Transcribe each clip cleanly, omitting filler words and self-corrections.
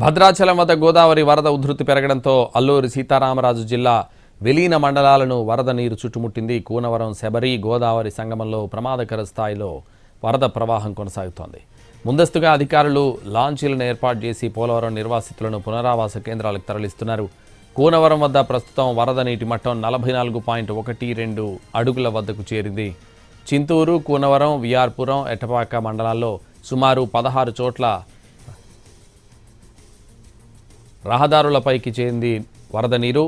భద్రాచలం వద్ద గోదావరి వరద ఉధృతి పెరగడంతో అల్లూరి సీతారామరాజు జిల్లా విలీన మండలాలను వరద నీరు చుట్టుముట్టింది. కూనవరం, శబరి, గోదావరి సంగమంలో ప్రమాదకర స్థాయిలో వరద ప్రవాహం కొనసాగుతోంది. ముందస్తుగా అధికారులు లాంచీలను ఏర్పాటు చేసి పోలవరం నిర్వాసితులను పునరావాస కేంద్రాలకు తరలిస్తున్నారు. కూనవరం వద్ద ప్రస్తుతం వరద నీటి మట్టం 44.12 అడుగుల వద్దకు చేరింది. చింతూరు, కూనవరం, విఆర్పురం, ఎట్టపాక మండలాల్లో సుమారు 16 చోట్ల రహదారులపైకి చేరింది వరద నీరు.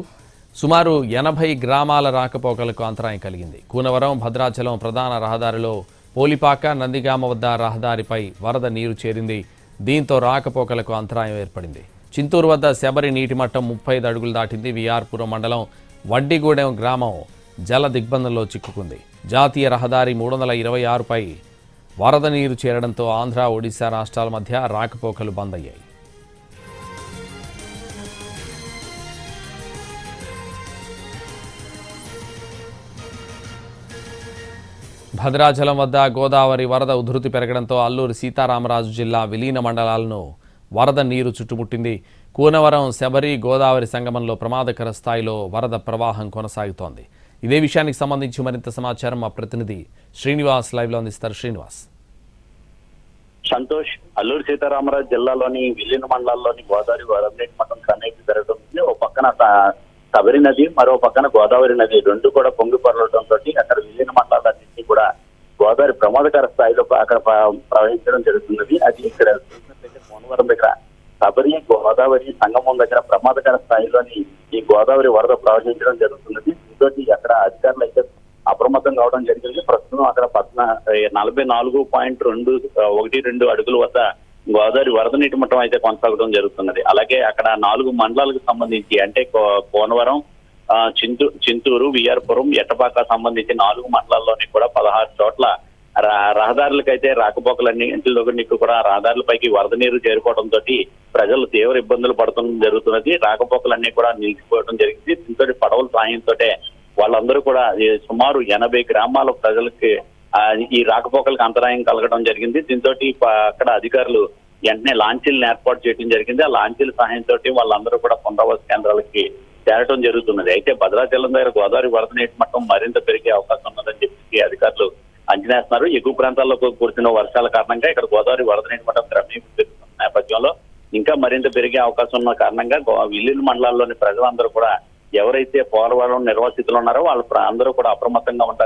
సుమారు 80 గ్రామాల రాకపోకలకు అంతరాయం కలిగింది. కూనవరం, భద్రాచలం ప్రధాన రహదారిలో పోలిపాక, నందిగామ వద్ద రహదారిపై వరద నీరు చేరింది. దీంతో రాకపోకలకు అంతరాయం ఏర్పడింది. చింతూరు వద్ద శబరి నీటి మట్టం 35 అడుగులు దాటింది. విఆర్పురం మండలం వడ్డిగూడెం గ్రామం జల దిగ్బంధంలో చిక్కుకుంది. జాతీయ రహదారి 326పై వరద నీరు చేరడంతో ఆంధ్ర, ఒడిశా రాష్ట్రాల మధ్య రాకపోకలు బంద్ అయ్యాయి. భద్రాచలం వద్ద గోదావరి వరద ఉధృతి పెరగడంతో అల్లూరి సీతారామరాజు జిల్లా విలీన మండలాలను వరద నీరు చుట్టుముట్టింది. కూనవరం, శబరి, గోదావరి సంగమంలో ప్రమాదకర స్థాయిలో వరద ప్రవాహం కొనసాగుతోంది. ఇదే విషయానికి సంబంధించి మరింత సమాచారం మా ప్రతినిధి శ్రీనివాస్ లైవ్లో అందిస్తారు. శ్రీనివాస్. సంతోష్, అల్లూరి సీతారామరాజు జిల్లాలోని విలీన మండలాల్లోని గోదావరి వరద నీటి మట్టం క్రమేపీ పెరగడంతో ఓ పక్కన శబరి నది, మరో పక్కన గోదావరి నది రెండు కూడా పొంగి పొరలడంతో అక్కడ విలీన మండలాలన్నింటినీ కూడా గోదావరి ప్రమాదకర స్థాయిలో అక్కడ ప్రవహించడం జరుగుతున్నది. అది ఇక్కడ చూసినట్లయితే పోనవరం దగ్గర శబరి, గోదావరి సంగమం దగ్గర ప్రమాదకర స్థాయిలోని ఈ గోదావరి వరద ప్రవహించడం జరుగుతున్నది. దీంతో అక్కడ అధికారులు అయితే అప్రమత్తం కావడం జరిగింది. ప్రస్తుతం అక్కడ 44.12 అడుగుల వద్ద గోదావరి వరద నీటి మట్టం అయితే కొనసాగడం జరుగుతున్నది. అలాగే అక్కడ 4 మండలాలకు సంబంధించి అంటే కోనవరం, చింతూరు, విఆర్పురం, ఎట్టపాక సంబంధించి 4 మండలాల్లోని కూడా 16 చోట్ల రహదారులకైతే రాకపోకలన్నింటిలోకి కూడా రహదారులపైకి వరద నీరు చేరుకోవడంతో ప్రజలు తీవ్ర ఇబ్బందులు పడటం జరుగుతున్నది. రాకపోకలన్నీ కూడా నిలిచిపోవడం జరిగింది. దీంతో పడవల సాయంతో వాళ్ళందరూ కూడా సుమారు 80 గ్రామాల ప్రజలకి ఈ రాకపోకలకు అంతరాయం కలగడం జరిగింది. దీంతో అక్కడ అధికారులు వెంటనే లాంచీలను ఏర్పాటు చేయడం జరిగింది. ఆ లాంచీల సహాయంతో వాళ్ళందరూ కూడా పునరావాస కేంద్రాలకి చేరటం జరుగుతున్నది. అయితే భద్రాచలం దగ్గర గోదావరి వరద నీటి మట్టం మరింత పెరిగే అవకాశం ఉన్నదని చెప్పి అధికారులు అంచనా వేస్తున్నారు. ఎగువ ప్రాంతాల్లో కురిసిన వర్షాల కారణంగా ఇక్కడ గోదావరి వరద నీటి మట్టం క్రమేపీ పెరుగుతున్న నేపథ్యంలో ఇంకా మరింత పెరిగే అవకాశం ఉన్న కారణంగా విలీన మండలాల్లోని ప్రజలందరూ కూడా ఎవరైతే పోలవరం నిర్వాసితులు ఉన్నారో వాళ్ళు అందరూ కూడా అప్రమత్తంగా ఉండాలి.